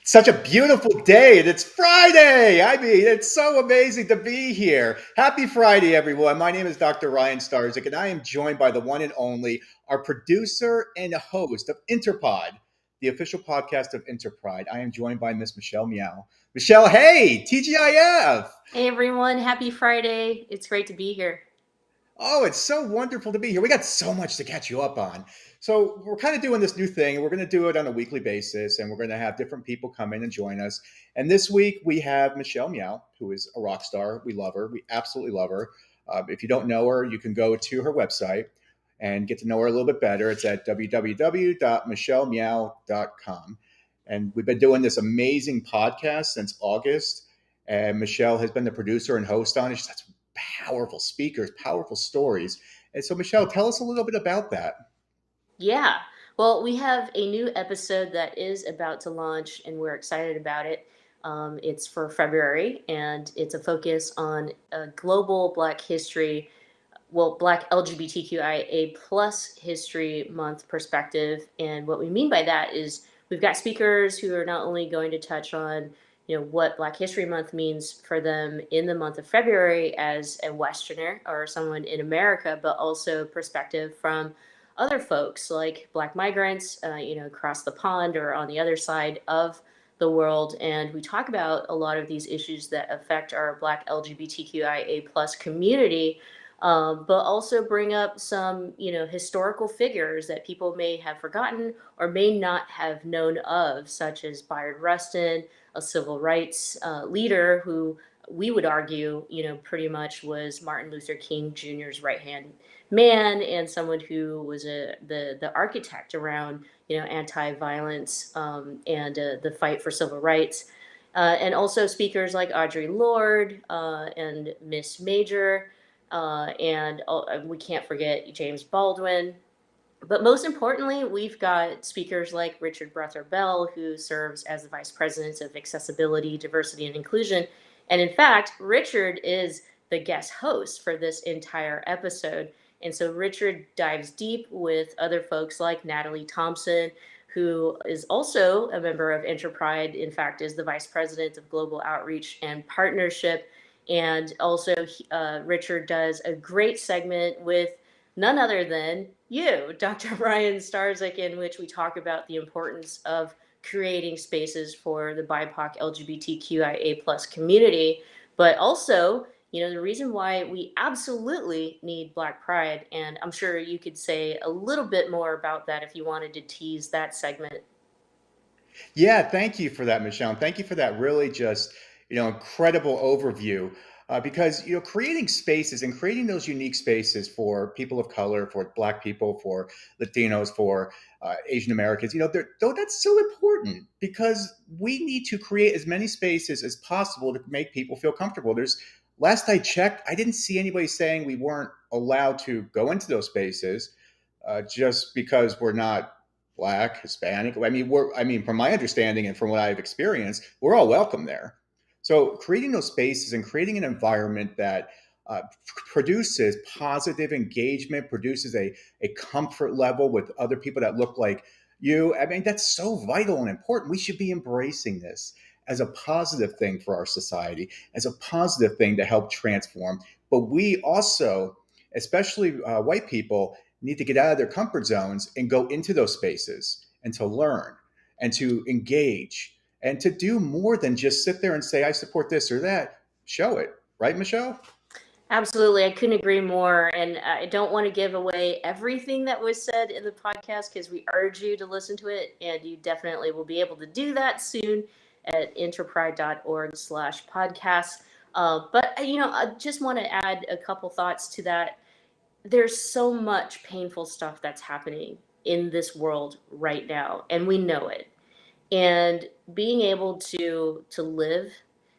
Such a beautiful day, and it's Friday. I mean, it's so amazing to be here. Happy Friday, everyone. My name is Dr. Ryan Starzik, and I am joined by the one and only, our producer and host of InterPod, the official podcast of InterPride. I am joined by Miss Michelle Meow. Michelle, hey, TGIF. Hey everyone, happy Friday. It's great to be here. Oh, it's so wonderful to be here. We got so much to catch you up on. So, we're kind of doing this new thing. We're going to do it on a weekly basis, and we're going to have different people come in and join us. And this week, we have Michelle Meow, who is a rock star. We love her. We absolutely love her. If you don't know her, you can go to her website and get to know her a little bit better. It's at www.michellemeow.com. And we've been doing this amazing podcast since August. And Michelle has been the producer and host on it. She's powerful speakers, powerful stories. And so, Michelle, tell us a little bit about that. Yeah, well, we have a new episode that is about to launch, and we're excited about it. It's for February, and it's a focus on a global Black history, well, Black LGBTQIA plus history month perspective. And what we mean by that is we've got speakers who are not only going to touch on, what Black History Month means for them in the month of February as a Westerner or someone in America, but also perspective from other folks like Black migrants, across the pond or on the other side of the world. And we talk about a lot of these issues that affect our Black LGBTQIA plus community, but also bring up some, historical figures that people may have forgotten or may not have known of, such as Bayard Rustin, a civil rights leader who we would argue, pretty much was Martin Luther King Jr.'s right hand man, and someone who was the architect around, anti-violence, and the fight for civil rights. And also speakers like Audre Lorde and Miss Major, and we can't forget James Baldwin. But most importantly, we've got speakers like Richard Brother Bell, who serves as the Vice President of Accessibility, Diversity, and Inclusion. And in fact, Richard is the guest host for this entire episode. And so Richard dives deep with other folks like Natalie Thompson, who is also a member of InterPride, in fact, is the Vice President of Global Outreach and Partnership. And also, Richard does a great segment with none other than you, Dr. Ryan Starzik, in which we talk about the importance of creating spaces for the BIPOC LGBTQIA plus community, but also, the reason why we absolutely need Black Pride. And I'm sure you could say a little bit more about that if you wanted to tease that segment. Yeah, thank you for that, Michelle. And thank you for that really just, incredible overview. Because, creating spaces and creating those unique spaces for people of color, for Black people, for Latinos, for Asian Americans, though that's so important because we need to create as many spaces as possible to make people feel comfortable. Last I checked, I didn't see anybody saying we weren't allowed to go into those spaces just because we're not Black, Hispanic. From my understanding and from what I've experienced, we're all welcome there. So creating those spaces and creating an environment that produces positive engagement, produces a comfort level with other people that look like you. I mean, that's so vital and important. We should be embracing this as a positive thing for our society, as a positive thing to help transform. But we also, especially white people, need to get out of their comfort zones and go into those spaces and to learn and to engage and to do more than just sit there and say, I support this or that. Show it. Right, Michelle? Absolutely. I couldn't agree more. And I don't want to give away everything that was said in the podcast because we urge you to listen to it. And you definitely will be able to do that soon at interpride.org/podcast. But, I just want to add a couple thoughts to that. There's so much painful stuff that's happening in this world right now, and we know it. And being able to live,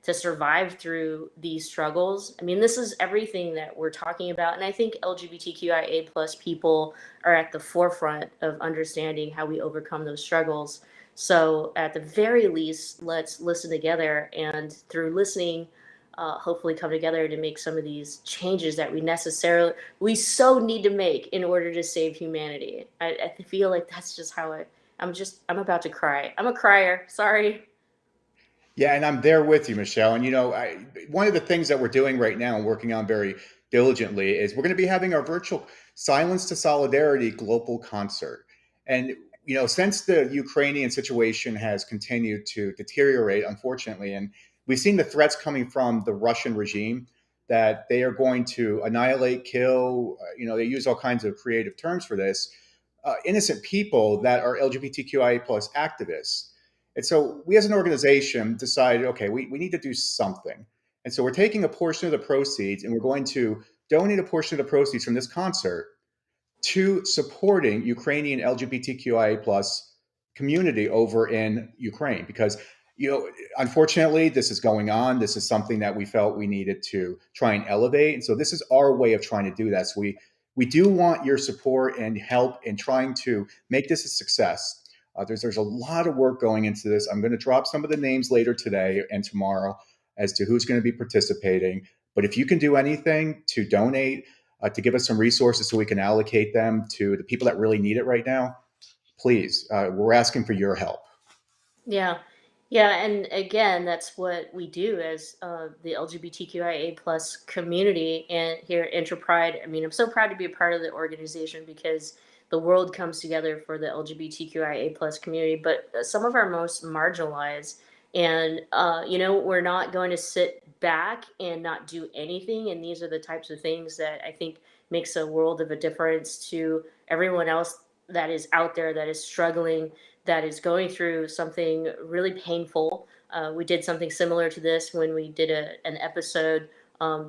to survive through these struggles, I mean, this is everything that we're talking about. And I think LGBTQIA plus people are at the forefront of understanding how we overcome those struggles. So at the very least, let's listen together, and through listening, hopefully come together to make some of these changes that we so need to make in order to save humanity. I feel like that's just how I'm about to cry. I'm a crier. Sorry. Yeah, and I'm there with you, Michelle. And one of the things that we're doing right now and working on very diligently is we're going to be having our virtual Silence to Solidarity global concert. And since the Ukrainian situation has continued to deteriorate, unfortunately, and we've seen the threats coming from the Russian regime that they are going to annihilate, kill. They use all kinds of creative terms for this. Innocent people that are LGBTQIA plus activists. And so we as an organization decided, okay, we need to do something. And so we're taking a portion of the proceeds and we're going to donate a portion of the proceeds from this concert to supporting Ukrainian LGBTQIA plus community over in Ukraine because unfortunately this is going on. This is something that we felt we needed to try and elevate, and so this is our way of trying to do that. So we do want your support and help in trying to make this a success. There's a lot of work going into this. I'm going to drop some of the names later today and tomorrow as to who's going to be participating. But if you can do anything to donate, to give us some resources so we can allocate them to the people that really need it right now, please, we're asking for your help. Yeah. Yeah, and again, that's what we do as the LGBTQIA plus community and here at InterPride. I mean, I'm so proud to be a part of the organization because the world comes together for the LGBTQIA plus community, but some of our most marginalized. And we're not going to sit back and not do anything. And these are the types of things that I think makes a world of a difference to everyone else that is out there that is struggling, that is going through something really painful. We did something similar to this when we did an episode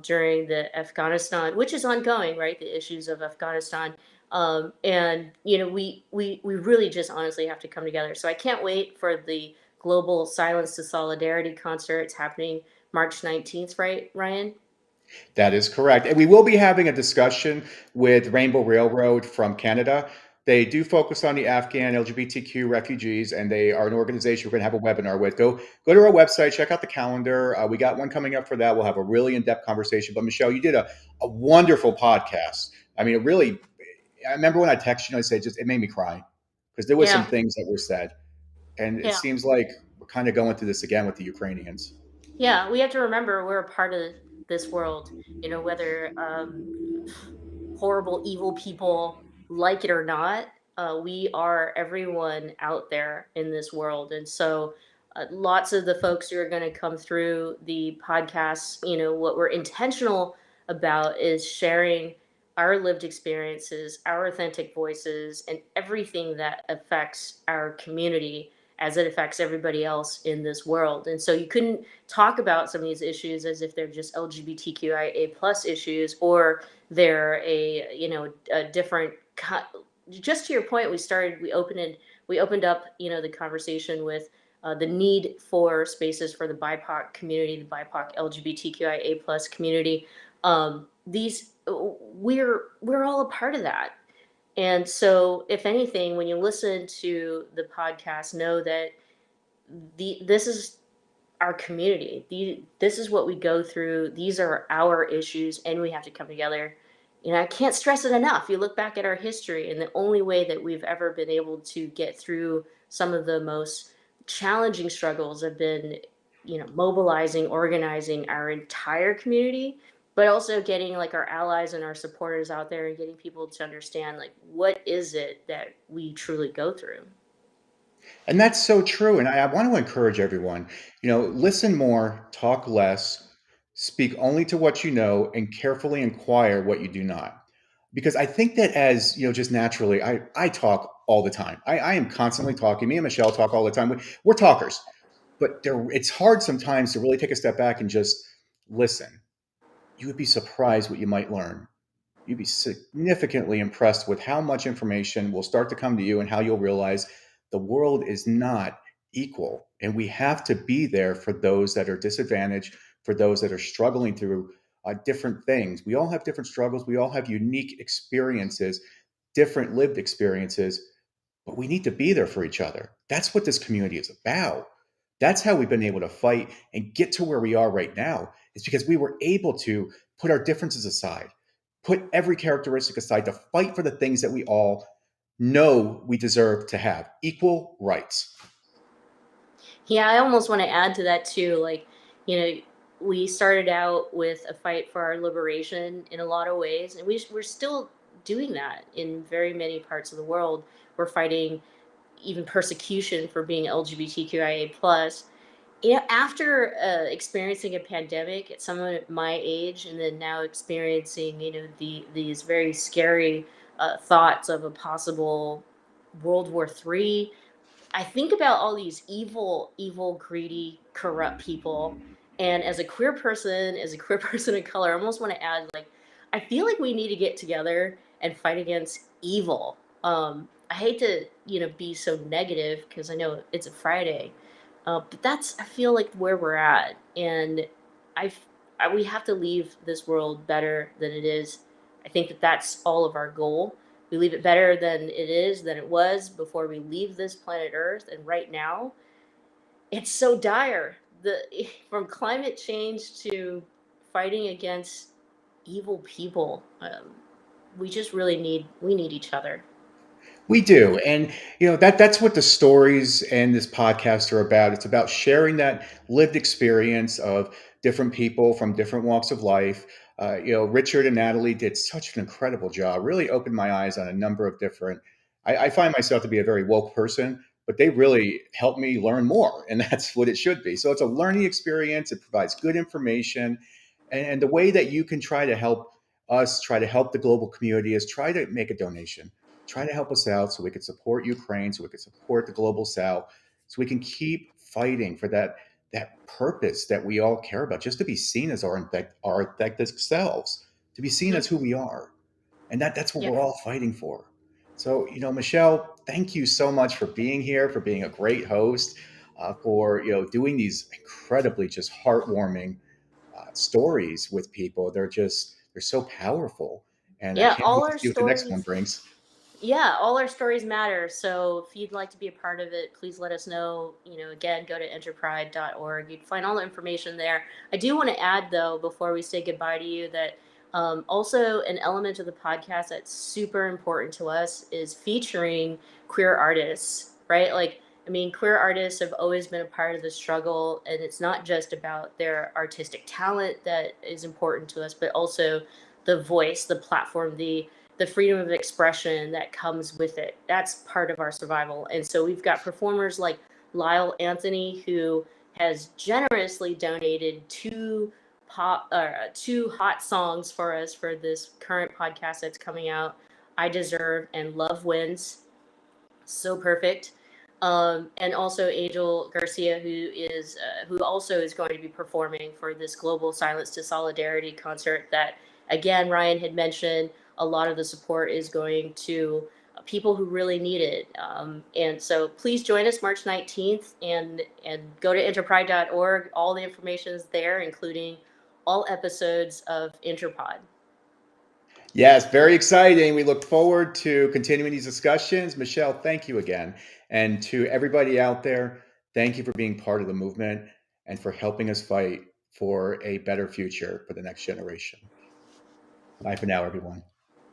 during the Afghanistan, which is ongoing, right? The issues of Afghanistan, and we really just honestly have to come together. So I can't wait for the global Silence to Solidarity concert. It's happening March 19th, right, Ryan? That is correct. And we will be having a discussion with Rainbow Railroad from Canada. They do focus on the Afghan LGBTQ refugees, and they are an organization we're going to have a webinar with. Go to our website, check out the calendar. We got one coming up for that. We'll have a really in-depth conversation. But Michelle, you did a wonderful podcast. I mean, it really. I remember when I texted you, I said just it made me cry because there was some Yeah, things that were said, and it yeah. seems like we're kind of going through this again with the Ukrainians. Yeah, we have to remember we're a part of this world, whether horrible, evil people like it or not. We are everyone out there in this world. And so, lots of the folks who are going to come through the podcast, what we're intentional about is sharing our lived experiences, our authentic voices, and everything that affects our community as it affects everybody else in this world. And so you couldn't talk about some of these issues as if they're just LGBTQIA plus issues, or they're a different just to your point, we opened up the conversation with the need for spaces for the BIPOC community, the BIPOC LGBTQIA plus community. These we're all a part of that. And so, if anything, when you listen to the podcast, know that this is our community. This is what we go through. These are our issues, and we have to come together. I can't stress it enough. You look back at our history, and the only way that we've ever been able to get through some of the most challenging struggles have been, mobilizing, organizing our entire community, but also getting like our allies and our supporters out there and getting people to understand like what is it that we truly go through. And that's so true. And I want to encourage everyone, listen more, talk less, speak only to what you know, and carefully inquire what you do not. Because I think that as, just naturally, I talk all the time. I am constantly talking. Me and Michelle talk all the time. We're talkers, but it's hard sometimes to really take a step back and just listen. You would be surprised what you might learn. You'd be significantly impressed with how much information will start to come to you and how you'll realize the world is not equal. And we have to be there for those that are disadvantaged, for those that are struggling through different things. We all have different struggles. We all have unique experiences, different lived experiences, but we need to be there for each other. That's what this community is about. That's how we've been able to fight and get to where we are right now. It's because we were able to put our differences aside, put every characteristic aside to fight for the things that we all know we deserve to have equal rights. Yeah, I almost want to add to that too. Like, you know, we started out with a fight for our liberation in a lot of ways, and we're still doing that in very many parts of the world. We're fighting even persecution for being LGBTQIA plus. Yeah, after experiencing a pandemic at someone at my age, and then now experiencing, these very scary thoughts of a possible World War III. I think about all these evil, evil, greedy, corrupt people. And as a queer person of color, I almost want to add, like, I feel like we need to get together and fight against evil. I hate to, be so negative because I know it's a Friday, but I feel like where we're at. And I, we have to leave this world better than it is. I think that that's all of our goal. We leave it better than than it was before we leave this planet Earth. And right now, it's so dire. The From climate change to fighting against evil people, we just really need each other. We do. And that's what the stories and this podcast are about. It's about sharing that lived experience of different people from different walks of life. Richard and Natalie did such an incredible job, really opened my eyes on a number of different. I find myself to be a very woke person, but they really helped me learn more. And that's what it should be. So it's a learning experience. It provides good information. And the way that you can try to help us, try to help the global community is try to make a donation, try to help us out so we can support Ukraine, so we can support the global South, so we can keep fighting for that purpose that we all care about, just to be seen as our authentic selves, to be seen Hmm. as who we are, and that's what Yeah. we're all fighting for. So, Michelle, thank you so much for being here, for being a great host, for doing these incredibly just heartwarming stories with people. They're so powerful, and I Yeah. can't wait to see what the next one brings. All our stories matter. So if you'd like to be a part of it, please let us know. Again, go to interpride.org. You'd find all the information there. I do want to add, though, before we say goodbye to you, that also an element of the podcast that's super important to us is featuring queer artists, right? Like, I mean, queer artists have always been a part of the struggle, and it's not just about their artistic talent that is important to us, but also the voice, the platform, the freedom of expression that comes with it. That's part of our survival. And so we've got performers like Lyle Anthony, who has generously donated two hot songs for us for this current podcast that's coming out. I Deserve and Love Wins. So perfect. And also Angel Garcia, who also is going to be performing for this Global Silence to Solidarity concert. That, again, Ryan had mentioned, a lot of the support is going to people who really need it. And so please join us March 19th, and go to interpride.org. All the information is there, including all episodes of Interpod. Yes, very exciting. We look forward to continuing these discussions. Michelle, thank you again. And to everybody out there, thank you for being part of the movement and for helping us fight for a better future for the next generation. Bye for now, everyone.